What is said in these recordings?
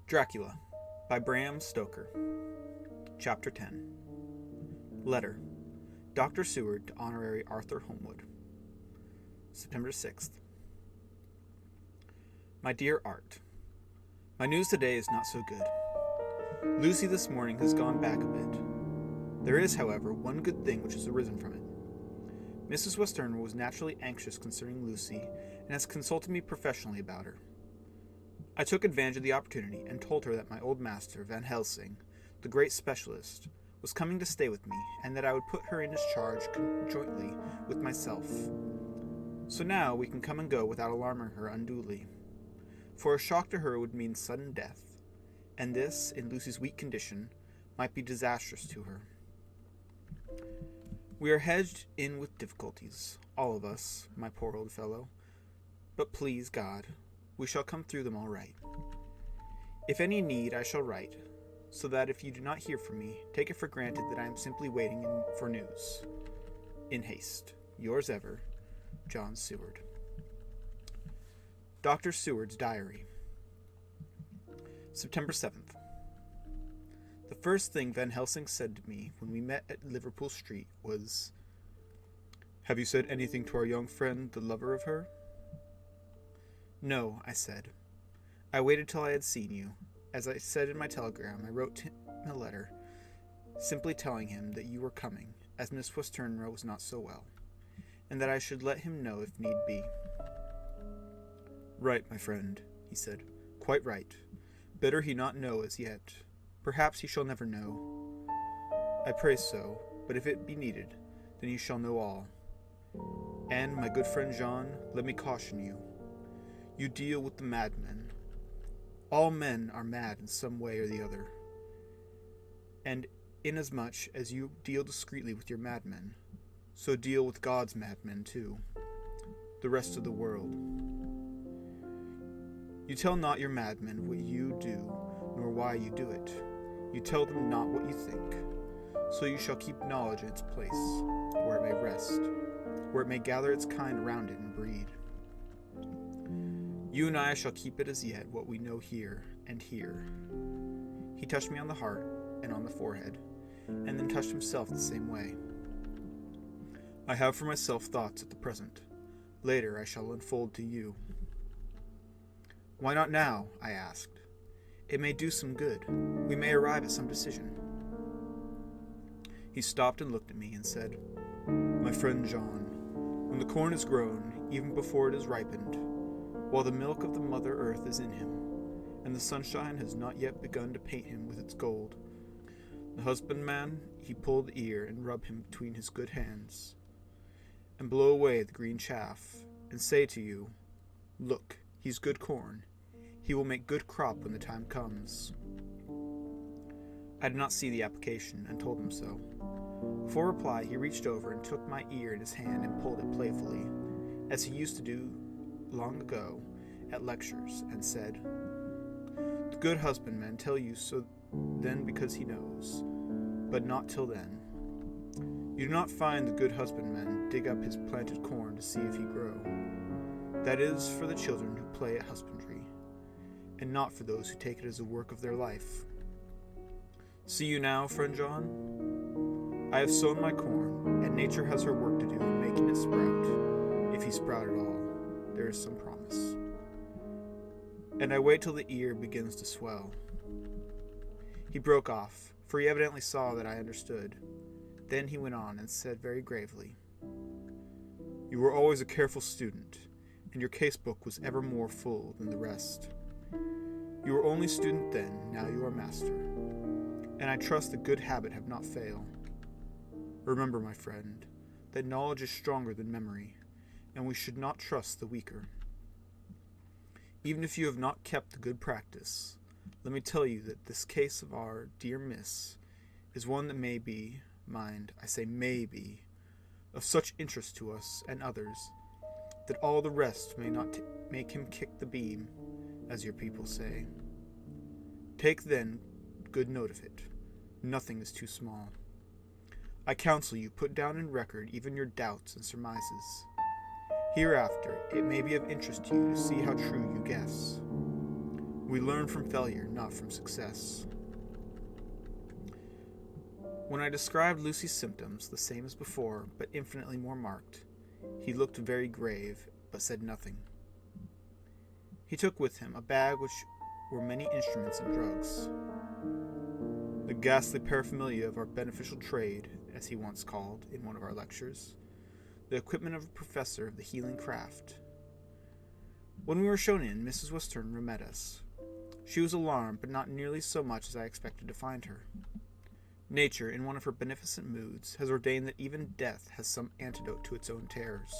Dracula by Bram Stoker. Chapter 10. Letter. Dr. Seward to Honorary Arthur Holmwood. September 6th. My dear Art, my news today is not so good. Lucy this morning has gone back a bit. There is, however, one good thing which has arisen from it. Mrs. Westerner was naturally anxious concerning Lucy and has consulted me professionally about her. I took advantage of the opportunity and told her that my old master, Van Helsing, the great specialist, was coming to stay with me, and that I would put her in his charge conjointly with myself. So now we can come and go without alarming her unduly, for a shock to her would mean sudden death, and this, in Lucy's weak condition, might be disastrous to her. We are hedged in with difficulties, all of us, my poor old fellow, but please God, we shall come through them all right. If any need, I shall write, so that if you do not hear from me, take it for granted that I am simply waiting for news. In haste, yours ever, John Seward. Dr. Seward's Diary. September 7th. The first thing Van Helsing said to me when we met at Liverpool Street was, "Have you said anything to our young friend, the lover of her?" "No," I said. "I waited till I had seen you. As I said in my telegram, I wrote him a letter, simply telling him that you were coming, as Miss Westerner was not so well, and that I should let him know if need be." "Right, my friend," he said. "Quite right. Better he not know as yet. Perhaps he shall never know. I pray so, but if it be needed, then he shall know all. And, my good friend Jean, let me caution you. You deal with the madmen. All men are mad in some way or the other. And inasmuch as you deal discreetly with your madmen, so deal with God's madmen too, the rest of the world. You tell not your madmen what you do, nor why you do it. You tell them not what you think. So you shall keep knowledge in its place, where it may rest, where it may gather its kind around it and breed. You and I shall keep it as yet what we know here and here." He touched me on the heart and on the forehead, and then touched himself the same way. "I have for myself thoughts at the present. Later I shall unfold to you." "Why not now?" I asked. "It may do some good. We may arrive at some decision." He stopped and looked at me and said, "My friend John, when the corn is grown, even before it is ripened, while the milk of the Mother Earth is in him, and the sunshine has not yet begun to paint him with its gold, the husbandman he pull the ear and rub him between his good hands, and blow away the green chaff, and say to you, 'Look, he's good corn. He will make good crop when the time comes.'" I did not see the application, and told him so. For reply, he reached over and took my ear in his hand and pulled it playfully, as he used to do long ago at lectures, and said, "The good husbandman tell you so then because he knows, but not till then. You do not find the good husbandman dig up his planted corn to see if he grow. That is for the children who play at husbandry, and not for those who take it as a work of their life. See you now, friend John? I have sown my corn, and nature has her work to do in making it sprout, if he sprout at all. There is some promise. And I wait till the ear begins to swell." He broke off, for he evidently saw that I understood. Then he went on and said very gravely, "You were always a careful student, and your case-book was ever more full than the rest. You were only student then, now you are master, and I trust the good habit have not failed. Remember, my friend, that knowledge is stronger than memory, and we should not trust the weaker. Even if you have not kept the good practice, let me tell you that this case of our dear Miss is one that may be, mind, I say may be, of such interest to us and others, that all the rest may not make him kick the beam, as your people say. Take then good note of it. Nothing is too small. I counsel you put down in record even your doubts and surmises. Hereafter it may be of interest to you to see how true you guess. We learn from failure, not from success. When I described Lucy's symptoms, the same as before, but infinitely more marked, he looked very grave, but said nothing. He took with him a bag which were many instruments and drugs. The ghastly paraphernalia of our beneficial trade, as he once called in one of our lectures, the equipment of a professor of the healing craft. When we were shown in, Mrs. Westenra met us. She was alarmed, but not nearly so much as I expected to find her. Nature, in one of her beneficent moods, has ordained that even death has some antidote to its own terrors.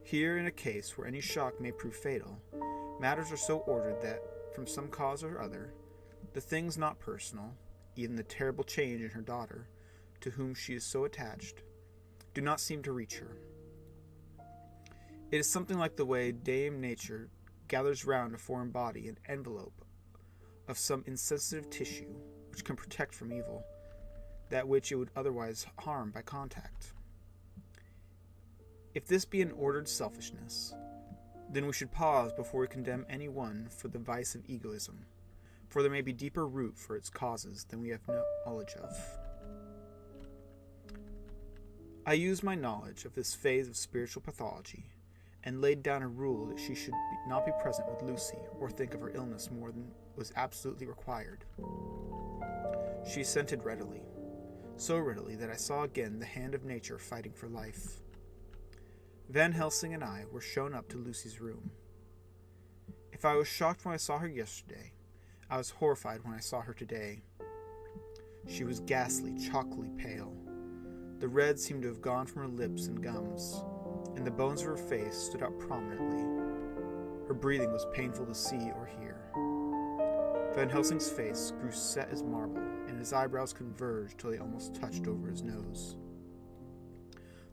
Here, in a case where any shock may prove fatal, matters are so ordered that, from some cause or other, the things not personal, even the terrible change in her daughter, to whom she is so attached, do not seem to reach her. It is something like the way Dame Nature gathers round a foreign body an envelope of some insensitive tissue which can protect from evil, that which it would otherwise harm by contact. If this be an ordered selfishness, then we should pause before we condemn any one for the vice of egoism, for there may be deeper root for its causes than we have knowledge of. I used my knowledge of this phase of spiritual pathology, and laid down a rule that she should not be present with Lucy or think of her illness more than was absolutely required. She assented readily, so readily that I saw again the hand of nature fighting for life. Van Helsing and I were shown up to Lucy's room. If I was shocked when I saw her yesterday, I was horrified when I saw her today. She was ghastly, chalkily pale. The red seemed to have gone from her lips and gums, and the bones of her face stood out prominently. Her breathing was painful to see or hear. Van Helsing's face grew set as marble, and his eyebrows converged till they almost touched over his nose.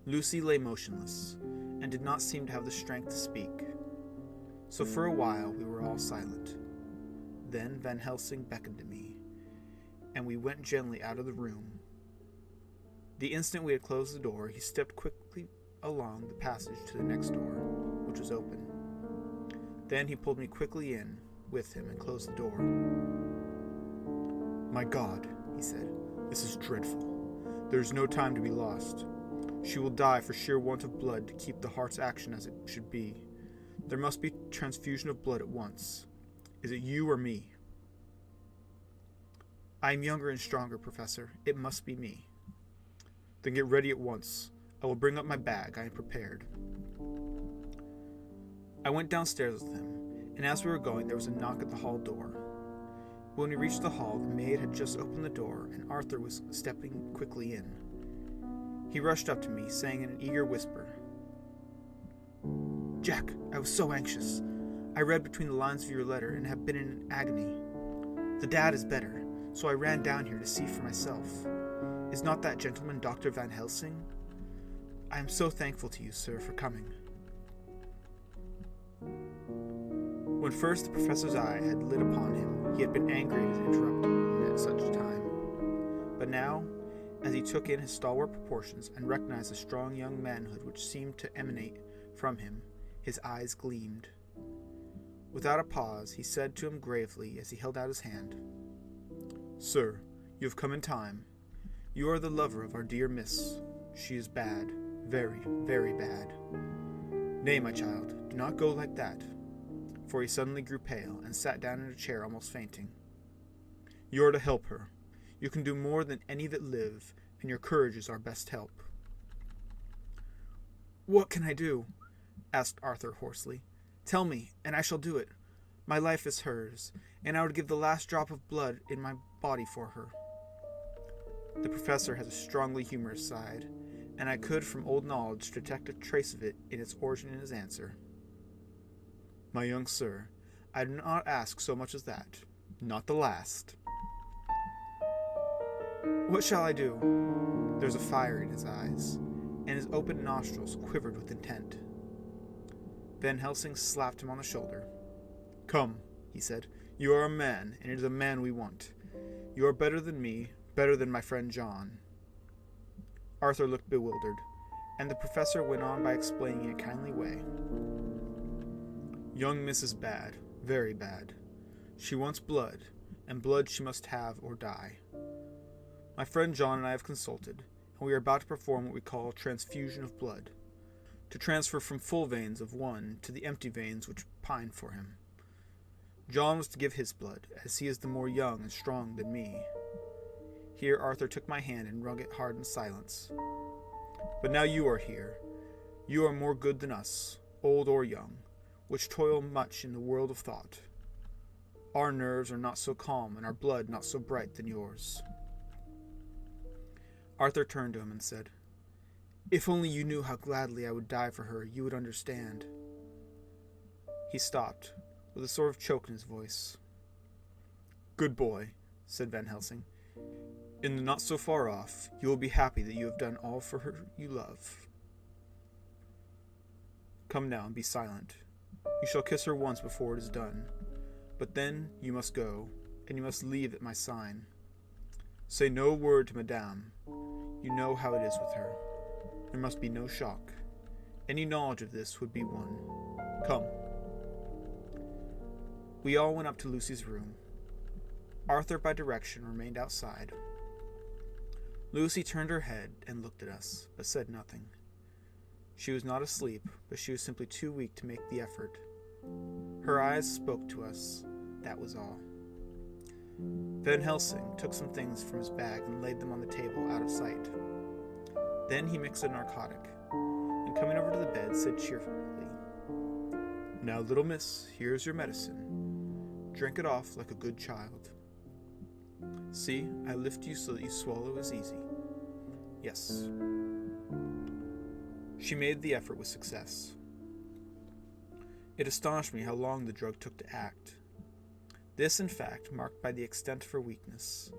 Lucy lay motionless, and did not seem to have the strength to speak. So for a while we were all silent. Then Van Helsing beckoned to me, and we went gently out of the room. The instant we had closed the door, he stepped quickly along the passage to the next door, which was open. Then he pulled me quickly in with him and closed the door. "My God," he said, "this is dreadful. There is no time to be lost. She will die for sheer want of blood to keep the heart's action as it should be. There must be transfusion of blood at once. Is it you or me?" "I am younger and stronger, Professor. It must be me." "Then get ready at once. I will bring up my bag. I am prepared." I went downstairs with him, and as we were going there was a knock at the hall door. When we reached the hall, the maid had just opened the door, and Arthur was stepping quickly in. He rushed up to me, saying in an eager whisper, "Jack, I was so anxious. I read between the lines of your letter and have been in an agony. The dad is better, so I ran down here to see for myself. Is not that gentleman Dr. Van Helsing? I am so thankful to you, sir, for coming." When first the professor's eye had lit upon him, he had been angry to interrupt him at such a time. But now, as he took in his stalwart proportions and recognized the strong young manhood which seemed to emanate from him, his eyes gleamed. Without a pause, he said to him gravely as he held out his hand, "Sir, you have come in time. You are the lover of our dear Miss. She is bad, very, very bad. Nay, my child, do not go like that." For he suddenly grew pale and sat down in a chair almost fainting. "You are to help her. You can do more than any that live, and your courage is our best help." "What can I do?" asked Arthur hoarsely. "Tell me, and I shall do it. My life is hers, and I would give the last drop of blood in my body for her." The professor has a strongly humorous side, and I could from old knowledge detect a trace of it in its origin in his answer. "My young sir, I do not ask so much as that. Not the last." "What shall I do?" There was a fire in his eyes, and his open nostrils quivered with intent. Van Helsing slapped him on the shoulder. "Come," he said, "you are a man, and it is a man we want. You are better than me, better than my friend John." Arthur looked bewildered, and the professor went on by explaining in a kindly way. "Young Miss is bad, very bad. She wants blood, and blood she must have or die. My friend John and I have consulted, and we are about to perform what we call transfusion of blood, to transfer from full veins of one to the empty veins which pine for him. John was to give his blood, as he is the more young and strong than me. Here Arthur took my hand and wrung it hard in silence. But now you are here. You are more good than us, old or young, which toil much in the world of thought. Our nerves are not so calm, and our blood not so bright than yours. Arthur turned to him and said, "If only you knew how gladly I would die for her, you would understand." He stopped, with a sort of choke in his voice. "Good boy," said Van Helsing. "In the not so far off, you will be happy that you have done all for her you love. Come now and be silent. You shall kiss her once before it is done, but then you must go, and you must leave at my sign. Say no word to Madame. You know how it is with her. There must be no shock. Any knowledge of this would be one. Come." We all went up to Lucy's room. Arthur, by direction, remained outside. Lucy turned her head and looked at us, but said nothing. She was not asleep, but she was simply too weak to make the effort. Her eyes spoke to us, that was all. Van Helsing took some things from his bag and laid them on the table out of sight. Then he mixed a narcotic, and coming over to the bed, said cheerfully, "Now, little miss, here's your medicine. Drink it off like a good child. See, I lift you so that you swallow as easy. Yes." She made the effort with success. It astonished me how long the drug took to act. This, in fact, marked by the extent of her weakness.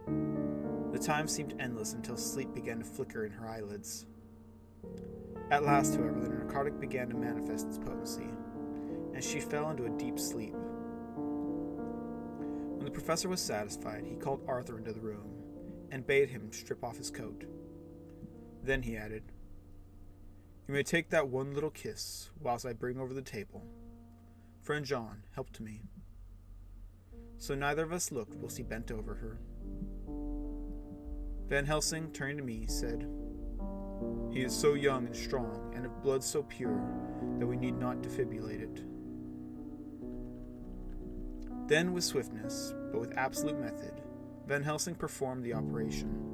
The time seemed endless until sleep began to flicker in her eyelids. At last, however, the narcotic began to manifest its potency, and she fell into a deep sleep. When the professor was satisfied, he called Arthur into the room, and bade him strip off his coat. Then he added, "You may take that one little kiss, whilst I bring over the table. Friend John, help to me." So neither of us looked whilst he bent over her. Van Helsing, turning to me, said, "He is so young and strong, and of blood so pure, that we need not defibrillate it." Then, with swiftness, but with absolute method, Van Helsing performed the operation.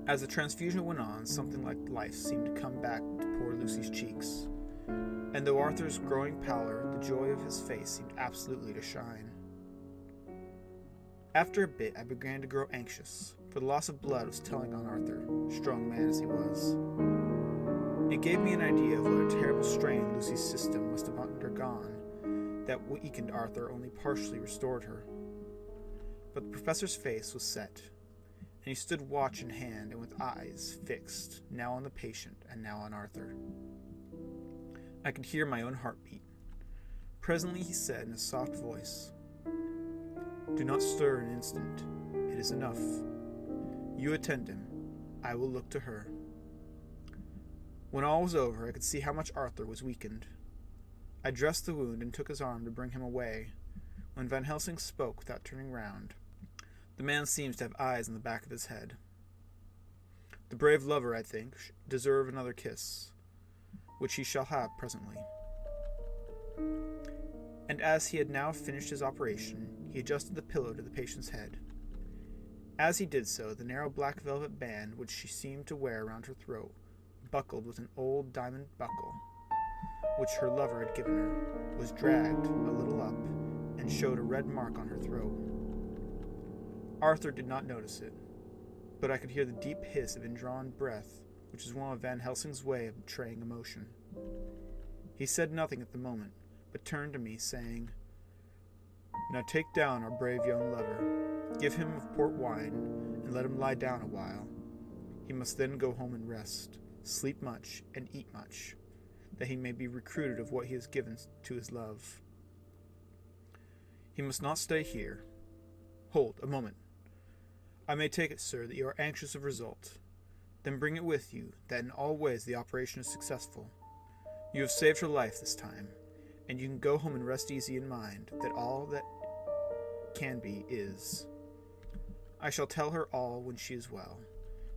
As the transfusion went on, something like life seemed to come back to poor Lucy's cheeks, and though Arthur's growing pallor, the joy of his face seemed absolutely to shine. After a bit, I began to grow anxious, for the loss of blood was telling on Arthur, strong man as he was. It gave me an idea of what a terrible strain Lucy's system must have undergone, that weakened Arthur only partially restored her. But the professor's face was set, and he stood watch in hand and with eyes fixed, now on the patient and now on Arthur. I could hear my own heartbeat. Presently he said in a soft voice, "Do not stir an instant. It is enough. You attend him. I will look to her." When all was over, I could see how much Arthur was weakened. I dressed the wound and took his arm to bring him away, when Van Helsing spoke without turning round. The man seems to have eyes in the back of his head. "The brave lover, I think, deserve another kiss, which he shall have presently." And as he had now finished his operation, he adjusted the pillow to the patient's head. As he did so, the narrow black velvet band which she seemed to wear around her throat buckled with an old diamond buckle, which her lover had given her, was dragged a little up, and showed a red mark on her throat. Arthur did not notice it, but I could hear the deep hiss of indrawn breath, which is one of Van Helsing's way of betraying emotion. He said nothing at the moment, but turned to me, saying, "Now take down our brave young lover, give him of port wine, and let him lie down a while. He must then go home and rest, sleep much, and eat much, that he may be recruited of what he has given to his love. He must not stay here. Hold, a moment. I may take it, sir, that you are anxious of result. Then bring it with you, that in all ways the operation is successful. You have saved her life this time, and you can go home and rest easy in mind that all that can be is. I shall tell her all when she is well.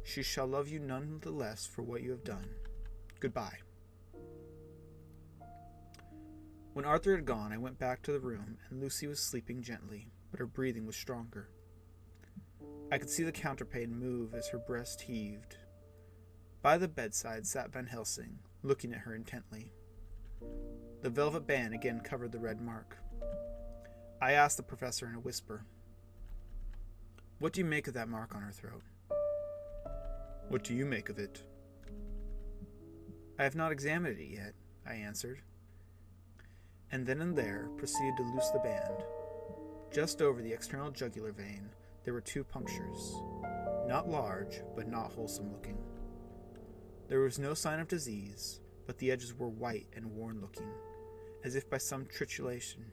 She shall love you none the less for what you have done. Goodbye." When Arthur had gone, I went back to the room, and Lucy was sleeping gently, but her breathing was stronger. I could see the counterpane move as her breast heaved. By the bedside sat Van Helsing, looking at her intently. The velvet band again covered the red mark. I asked the professor in a whisper, "What do you make of that mark on her throat?" "What do you make of it?" "I have not examined it yet," I answered, and then and there proceeded to loose the band. Just over the external jugular vein there were 2 punctures, not large, but not wholesome looking. There was no sign of disease, but the edges were white and worn looking, as if by some trituration.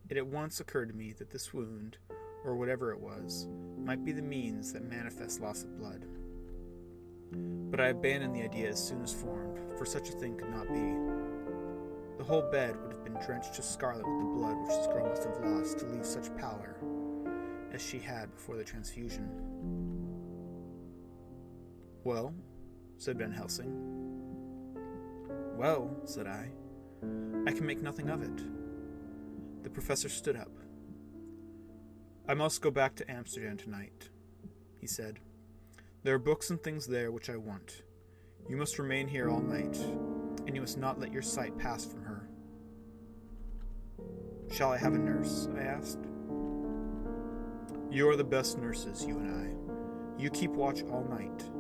It at once occurred to me that this wound, or whatever it was, might be the means that manifests loss of blood. But I abandoned the idea as soon as formed, for such a thing could not be. The whole bed would have been drenched to scarlet with the blood which this girl must have lost to leave such pallor as she had before the transfusion. "Well?" said Van Helsing. "Well," said I can make nothing of it." The professor stood up. "I must go back to Amsterdam tonight," he said. "There are books and things there which I want. You must remain here all night, and you must not let your sight pass from her." "Shall I have a nurse?" I asked. "You are the best nurses, you and I. You keep watch all night.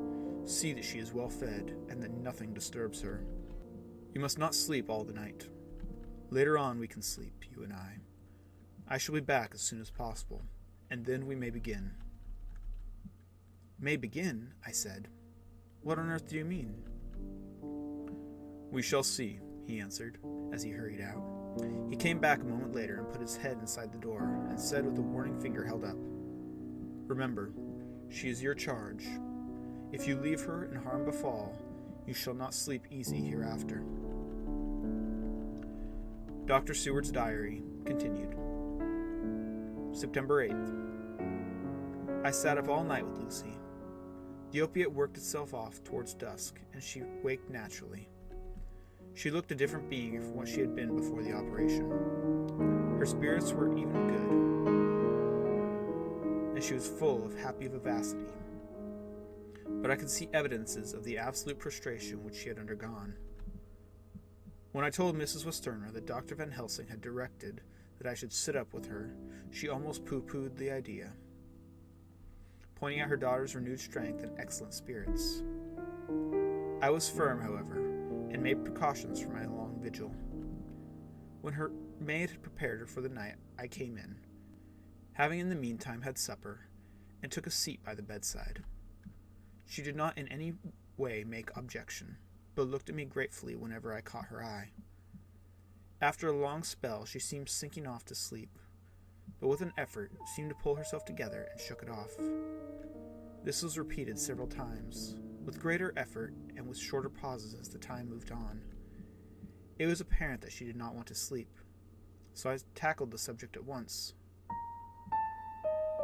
See that she is well fed, and that nothing disturbs her. You must not sleep all the night. Later on we can sleep, you and I. I shall be back as soon as possible, and then we may begin." "May begin?" I said. "What on earth do you mean?" "We shall see," he answered, as he hurried out. He came back a moment later and put his head inside the door, and said with a warning finger held up, "Remember, she is your charge. If you leave her and harm befall, you shall not sleep easy hereafter." Dr. Seward's diary continued. September 8th. I sat up all night with Lucy. The opiate worked itself off towards dusk, and she waked naturally. She looked a different being from what she had been before the operation. Her spirits were even good, and she was full of happy vivacity. But I could see evidences of the absolute prostration which she had undergone. When I told Mrs. Westerner that Dr. Van Helsing had directed that I should sit up with her, she almost pooh-poohed the idea, pointing out her daughter's renewed strength and excellent spirits. I was firm, however, and made precautions for my long vigil. When her maid had prepared her for the night, I came in, having in the meantime had supper, and took a seat by the bedside. She did not in any way make objection, but looked at me gratefully whenever I caught her eye. After a long spell, she seemed sinking off to sleep, but with an effort seemed to pull herself together and shook it off. This was repeated several times, with greater effort and with shorter pauses as the time moved on. It was apparent that she did not want to sleep, so I tackled the subject at once.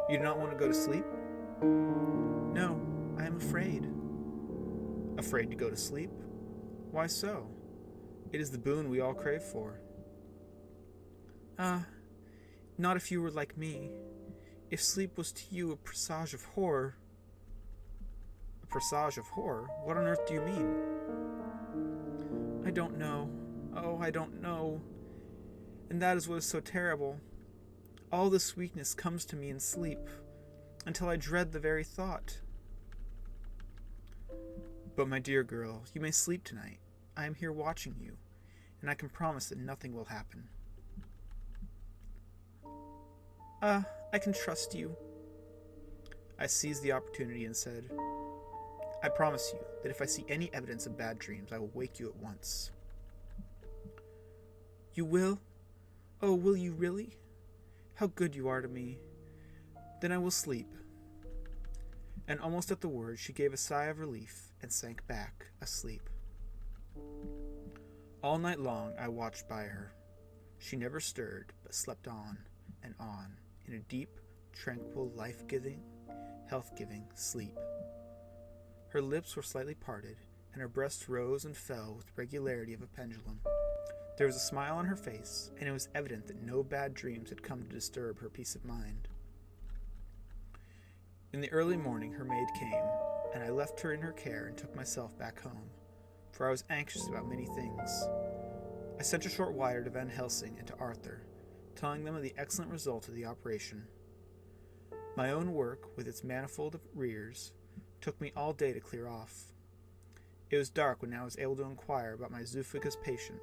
"You do not want to go to sleep?" "No, I am afraid." "Afraid to go to sleep? Why so? It is the boon we all crave for." Not if you were like me. If sleep was to you a presage of horror." "A presage of horror? What on earth do you mean?" "I don't know. Oh, I don't know. And that is what is so terrible. All this weakness comes to me in sleep, until I dread the very thought." "But my dear girl, you may sleep tonight. I am here watching you, and I can promise that nothing will happen." I can trust you." I seized the opportunity and said, "I promise you that if I see any evidence of bad dreams, I will wake you at once." "You will? Oh, will you really? How good you are to me. Then I will sleep." And almost at the word, she gave a sigh of relief and sank back asleep. All night long I watched by her. She never stirred, but slept on and on in a deep, tranquil, life-giving, health-giving sleep. Her lips were slightly parted, and her breast rose and fell with the regularity of a pendulum. There was a smile on her face, and it was evident that no bad dreams had come to disturb her peace of mind. In the early morning her maid came, and I left her in her care and took myself back home, for I was anxious about many things. I sent a short wire to Van Helsing and to Arthur, telling them of the excellent result of the operation. My own work, with its manifold arrears, took me all day to clear off. It was dark when I was able to inquire about my zoophagous patient.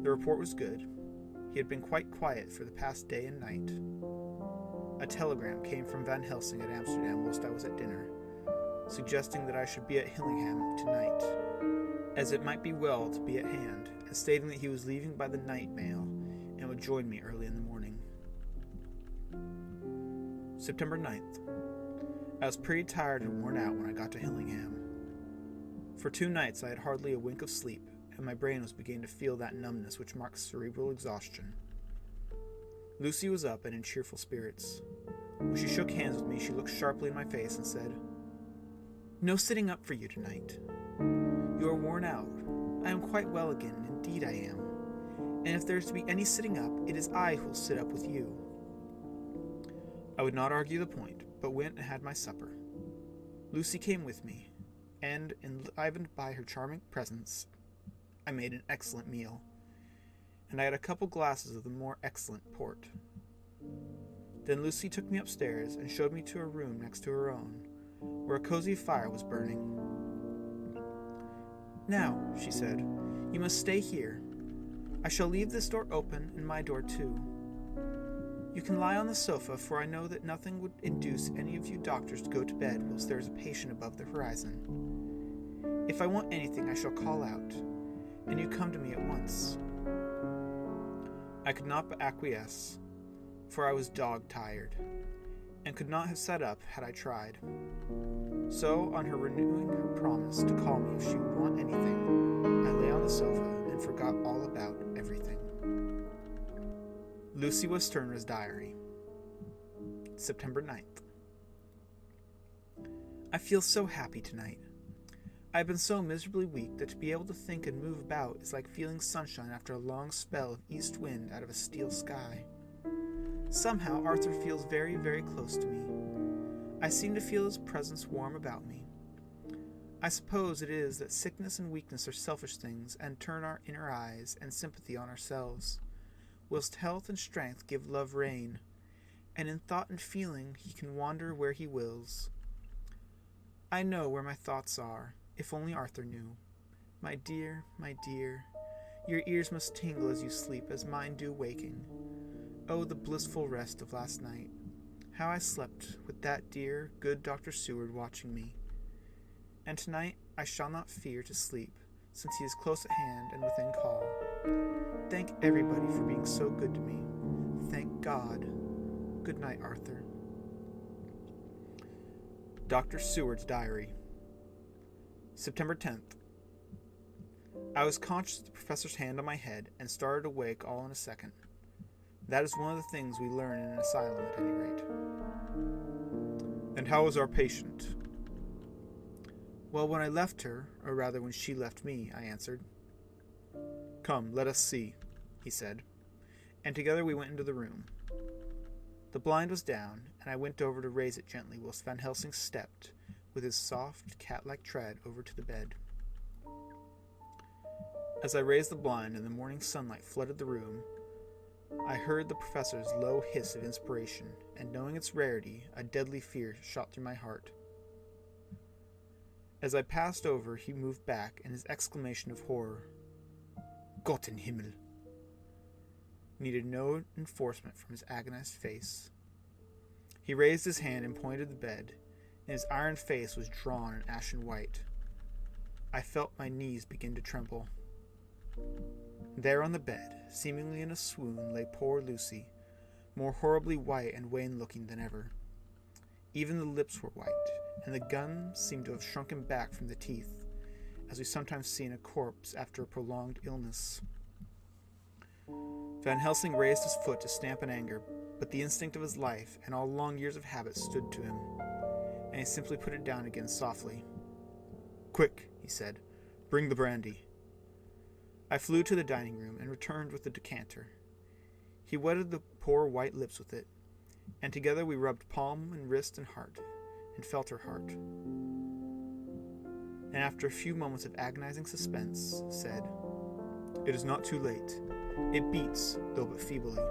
The report was good. He had been quite quiet for the past day and night. A telegram came from Van Helsing at Amsterdam whilst I was at dinner, suggesting that I should be at Hillingham tonight, as it might be well to be at hand, and stating that he was leaving by the night mail and would join me early in the morning. September 9th. I was pretty tired and worn out when I got to Hillingham. For 2 nights I had hardly a wink of sleep, and my brain was beginning to feel that numbness which marks cerebral exhaustion. Lucy was up and in cheerful spirits. When she shook hands with me, she looked sharply in my face and said, "No sitting up for you tonight. You are worn out. I am quite well again, indeed I am. And if there is to be any sitting up, it is I who will sit up with you." I would not argue the point, but went and had my supper. Lucy came with me, and, enlivened by her charming presence, I made an excellent meal, and I had a couple glasses of the more excellent port. Then Lucy took me upstairs and showed me to a room next to her own, where a cozy fire was burning. "Now," she said, "you must stay here. I shall leave this door open and my door too. You can lie on the sofa, for I know that nothing would induce any of you doctors to go to bed whilst there is a patient above the horizon. If I want anything, I shall call out, and you come to me at once." I could not but acquiesce, for I was dog-tired, and could not have sat up had I tried. So, on her renewing her promise to call me if she would want anything, I lay on the sofa and forgot all about everything. Lucy Westenra's Diary. September 9th. I feel so happy tonight. I have been so miserably weak that to be able to think and move about is like feeling sunshine after a long spell of east wind out of a steel sky. Somehow Arthur feels very, very close to me. I seem to feel his presence warm about me. I suppose it is that sickness and weakness are selfish things and turn our inner eyes and sympathy on ourselves, whilst health and strength give love rein, and in thought and feeling he can wander where he wills. I know where my thoughts are, if only Arthur knew. My dear, your ears must tingle as you sleep, as mine do waking. Oh, the blissful rest of last night! How I slept, with that dear, good Dr. Seward watching me. And tonight I shall not fear to sleep, since he is close at hand and within call. Thank everybody for being so good to me. Thank God. Good night, Arthur. Dr. Seward's Diary. September 10th. I was conscious of the professor's hand on my head and started awake all in a second. That is one of the things we learn in an asylum at any rate. "And how is our patient?" "Well, when I left her, or rather when she left me," I answered. "Come, let us see," he said, and together we went into the room. The blind was down, and I went over to raise it gently whilst Van Helsing stepped, with his soft, cat-like tread, over to the bed. As I raised the blind and the morning sunlight flooded the room, I heard the professor's low hiss of inspiration, and knowing its rarity, a deadly fear shot through my heart. As I passed over, he moved back, and his exclamation of horror, "Gott in Himmel," needed no enforcement from his agonized face. He raised his hand and pointed to the bed, and his iron face was drawn and ashen white. I felt my knees begin to tremble. There on the bed, seemingly in a swoon, lay poor Lucy, more horribly white and wan-looking than ever. Even the lips were white, and the gums seemed to have shrunken back from the teeth, as we sometimes see in a corpse after a prolonged illness. Van Helsing raised his foot to stamp in anger, but the instinct of his life and all long years of habit stood to him, and he simply put it down again softly. "Quick," he said, "bring the brandy." I flew to the dining room and returned with the decanter. He wetted the poor white lips with it, and together we rubbed palm and wrist and heart, and felt her heart. And after a few moments of agonizing suspense, said, "It is not too late. It beats, though but feebly.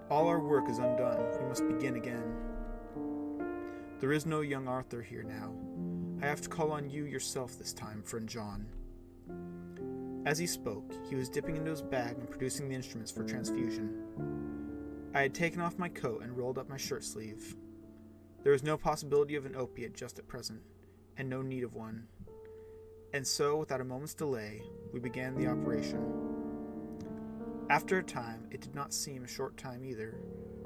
All our work is undone. We must begin again. There is no young Arthur here now. I have to call on you yourself this time, friend John." As he spoke, he was dipping into his bag and producing the instruments for transfusion. I had taken off my coat and rolled up my shirt sleeve. There was no possibility of an opiate just at present, and no need of one. And so, without a moment's delay, we began the operation. After a time, it did not seem a short time either,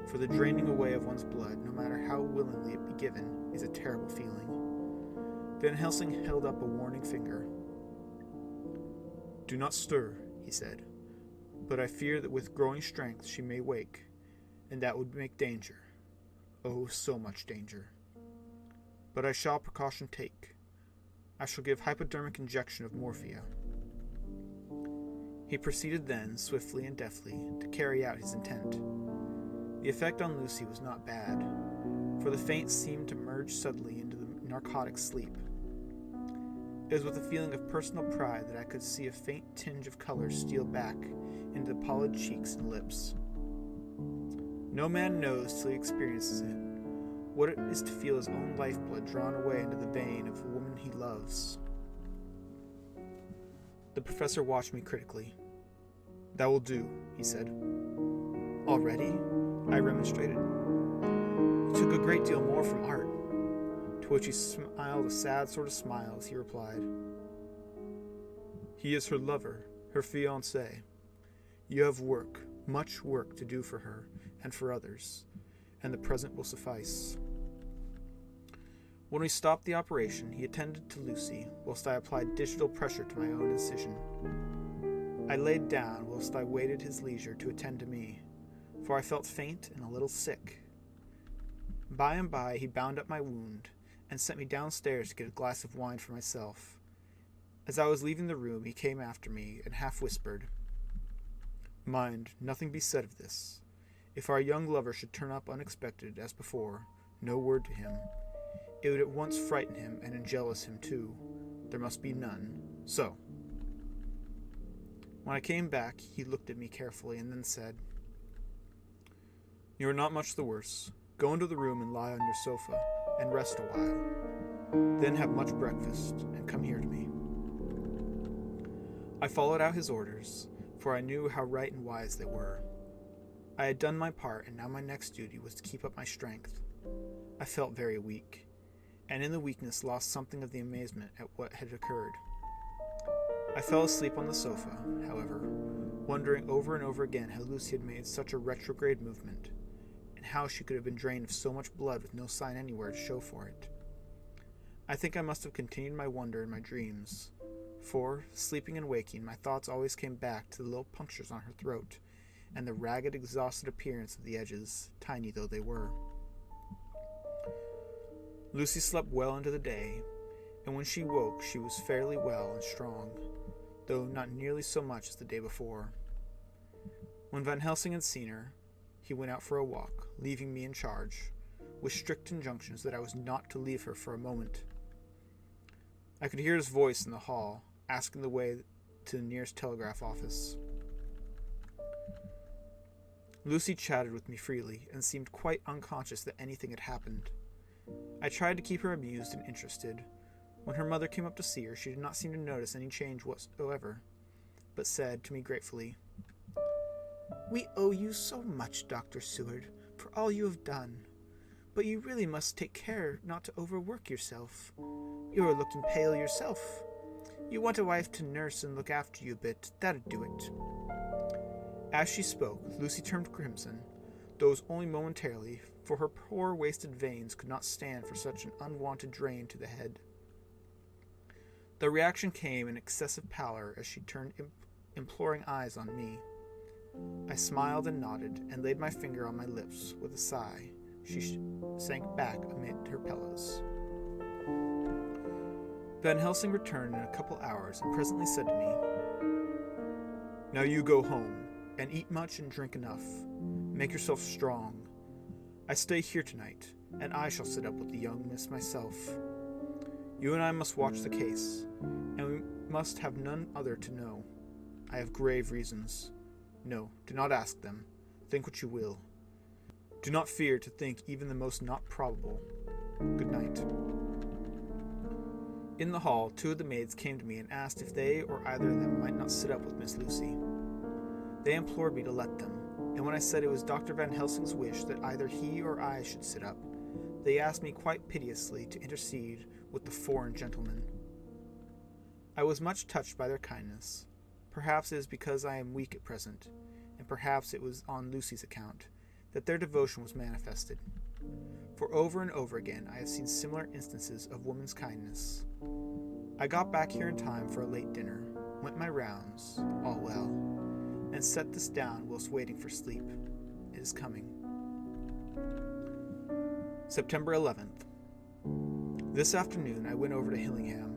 for the draining away of one's blood, no matter how willingly it be given, is a terrible feeling. Van Helsing held up a warning finger. "Do not stir," he said, "but I fear that with growing strength she may wake, and that would make danger. Oh, so much danger. But I shall precaution take. I shall give hypodermic injection of morphia." He proceeded then, swiftly and deftly, to carry out his intent. The effect on Lucy was not bad, for the faint seemed to merge suddenly into the narcotic sleep. It was with a feeling of personal pride that I could see a faint tinge of color steal back into the pallid cheeks and lips. No man knows till he experiences it what it is to feel his own lifeblood drawn away into the vein of a woman he loves. The professor watched me critically. "That will do," he said. "Already?" I remonstrated. "You took a great deal more from art." To which he smiled a sad sort of smile as he replied, "He is her lover, her fiancé. You have work, much work to do for her and for others, and the present will suffice." When we stopped the operation, he attended to Lucy, whilst I applied digital pressure to my own incision. I laid down whilst I waited his leisure to attend to me, for I felt faint and a little sick. By and by he bound up my wound, and sent me downstairs to get a glass of wine for myself. As I was leaving the room, he came after me, and half whispered, "Mind, nothing be said of this. If our young lover should turn up unexpected, as before, no word to him. It would at once frighten him and enjealous him too. There must be none. So." When I came back, he looked at me carefully and then said, "You are not much the worse. Go into the room and lie on your sofa, and rest a while. Then have much breakfast, and come here to me." I followed out his orders, for I knew how right and wise they were. I had done my part, and now my next duty was to keep up my strength. I felt very weak, and in the weakness lost something of the amazement at what had occurred. I fell asleep on the sofa, however, wondering over and over again how Lucy had made such a retrograde movement, and how she could have been drained of so much blood with no sign anywhere to show for it. I think I must have continued my wonder in my dreams, for, sleeping and waking, my thoughts always came back to the little punctures on her throat, and the ragged, exhausted appearance of the edges, tiny though they were. Lucy slept well into the day, and when she woke she was fairly well and strong, though not nearly so much as the day before. When Van Helsing had seen her, he went out for a walk, leaving me in charge, with strict injunctions that I was not to leave her for a moment. I could hear his voice in the hall, asking the way to the nearest telegraph office. Lucy chatted with me freely, and seemed quite unconscious that anything had happened. I tried to keep her amused and interested. When her mother came up to see her, she did not seem to notice any change whatsoever, but said to me gratefully, "We owe you so much, Dr. Seward, for all you have done. But you really must take care not to overwork yourself. You are looking pale yourself. You want a wife to nurse and look after you a bit, that'd do it." As she spoke, Lucy turned crimson, though it was only momentarily, for her poor wasted veins could not stand for such an unwonted drain to the head. The reaction came in excessive pallor as she turned imploring eyes on me. I smiled and nodded and laid my finger on my lips. With a sigh, she sank back amid her pillows. Van Helsing returned in a couple hours and presently said to me, "Now you go home, and eat much and drink enough. Make yourself strong. I stay here tonight, and I shall sit up with the young miss myself. You and I must watch the case, and we must have none other to know. I have grave reasons. No, do not ask them. Think what you will. Do not fear to think even the most not probable. Good night." In the hall, 2 of the maids came to me and asked if they or either of them might not sit up with Miss Lucy. They implored me to let them, and when I said it was Dr. Van Helsing's wish that either he or I should sit up, they asked me quite piteously to intercede with the foreign gentleman. I was much touched by their kindness. Perhaps it is because I am weak at present, and perhaps it was on Lucy's account, that their devotion was manifested. For over and over again I have seen similar instances of woman's kindness. I got back here in time for a late dinner, went my rounds, all well, and set this down whilst waiting for sleep. It is coming. September 11th. This afternoon I went over to Hillingham,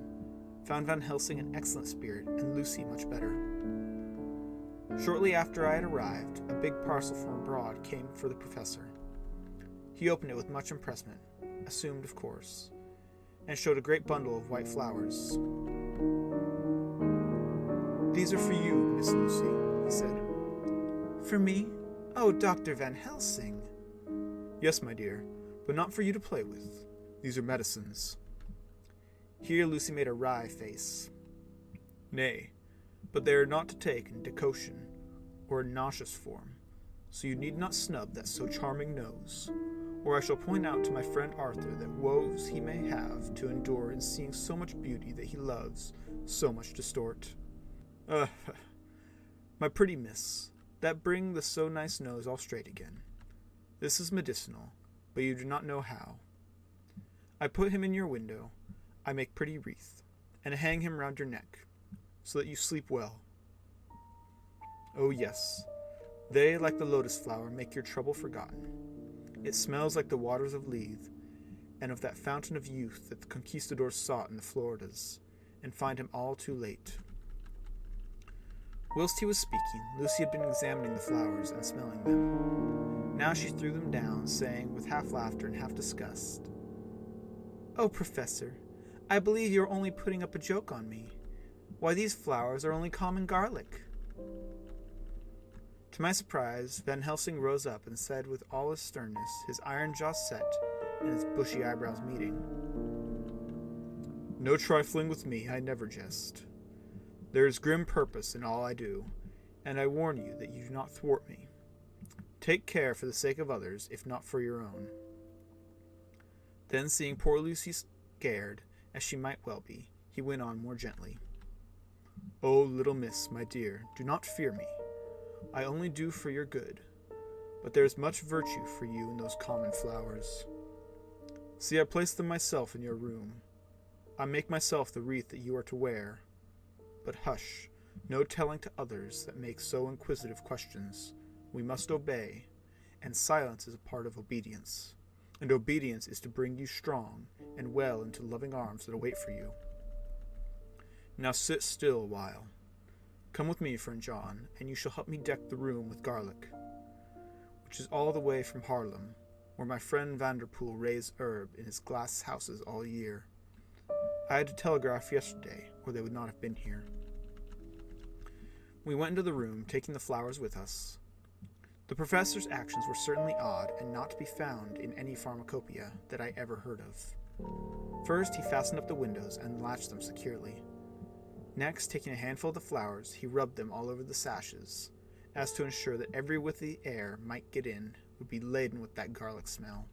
found Van Helsing in excellent spirit and Lucy much better. Shortly after I had arrived, a big parcel from abroad came for the professor. He opened it with much impressment, assumed of course, and showed a great bundle of white flowers. "These are for you, Miss Lucy," he said. "For me? Oh, Dr. Van Helsing." "Yes, my dear, but not for you to play with. These are medicines." Here Lucy made a wry face. "Nay, but they are not to take in decoction, or in nauseous form, so you need not snub that so charming nose, or I shall point out to my friend Arthur that woes he may have to endure in seeing so much beauty that he loves so much distort. My pretty miss, that bring the so nice nose all straight again. This is medicinal, but you do not know how. I put him in your window, I make pretty wreath, and hang him round your neck, so that you sleep well. Oh yes, they, like the lotus flower, make your trouble forgotten. It smells like the waters of Lethe, and of that fountain of youth that the conquistadors sought in the Floridas, and find him all too late." Whilst he was speaking, Lucy had been examining the flowers and smelling them. Now she threw them down, saying, with half laughter and half disgust, "Oh, Professor, I believe you are only putting up a joke on me. Why, these flowers are only common garlic." To my surprise, Van Helsing rose up and said with all his sternness, his iron jaw set and his bushy eyebrows meeting, "No trifling with me, I never jest. There is grim purpose in all I do, and I warn you that you do not thwart me. Take care for the sake of others, if not for your own." Then, seeing poor Lucy scared, as she might well be, he went on more gently. "Oh, little miss, my dear, do not fear me. I only do for your good, but there is much virtue for you in those common flowers. See, I place them myself in your room. I make myself the wreath that you are to wear. But hush, no telling to others that make so inquisitive questions. We must obey, and silence is a part of obedience, and obedience is to bring you strong and well into loving arms that await for you. Now sit still a while. Come with me, friend John, and you shall help me deck the room with garlic, which is all the way from Haarlem, where my friend Vanderpool raised herb in his glass houses all year. I had to telegraph yesterday, or they would not have been here." We went into the room, taking the flowers with us. The professor's actions were certainly odd, and not to be found in any pharmacopoeia that I ever heard of. First, he fastened up the windows and latched them securely. Next, taking a handful of the flowers, he rubbed them all over the sashes, as to ensure that every whiff the air might get in would be laden with that garlic smell.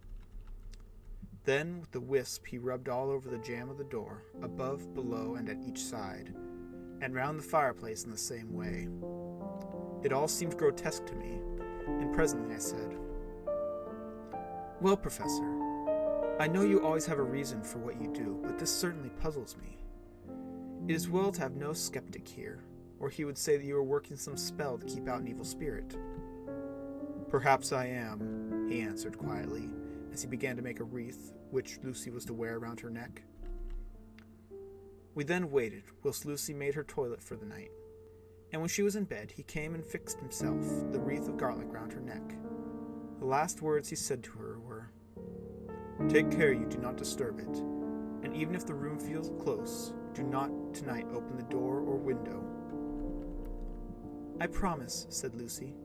Then, with the wisp, he rubbed all over the jamb of the door, above, below, and at each side, and round the fireplace in the same way. It all seemed grotesque to me, and presently I said, "Well, Professor, I know you always have a reason for what you do, but this certainly puzzles me. It is well to have no skeptic here, or he would say that you are working some spell to keep out an evil spirit. Perhaps I am, he answered quietly, as he began to make a wreath which Lucy was to wear around her neck. We then waited whilst Lucy made her toilet for the night, and when she was in bed he came and fixed himself the wreath of garlic round her neck. The last words he said to her were, "Take care you do not disturb it, and even if the room feels close, do not tonight open the door or window." "I promise," said Lucy,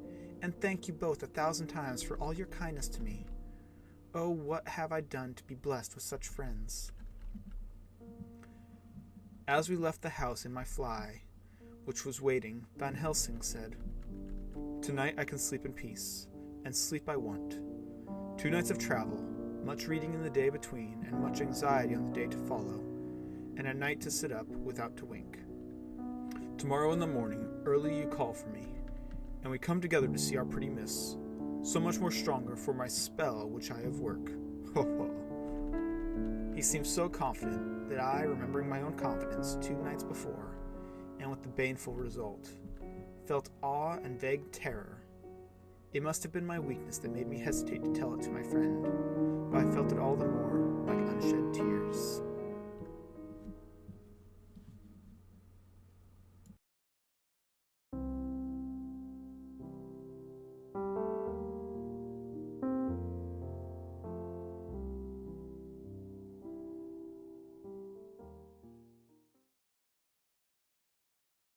"and thank you both 1,000 times for all your kindness to me. Oh, what have I done to be blessed with such friends?" As we left the house in my fly, which was waiting, Van Helsing said, "Tonight I can sleep in peace, and sleep I want. 2 nights of travel, much reading in the day between, and much anxiety on the day to follow, and a night to sit up without to wink. Tomorrow in the morning, early you call for me, and we come together to see our pretty miss, so much more stronger for my spell which I have work. Ho ho." He seemed so confident that I, remembering my own confidence 2 nights before, and with the baneful result, felt awe and vague terror. It must have been my weakness that made me hesitate to tell it to my friend, but I felt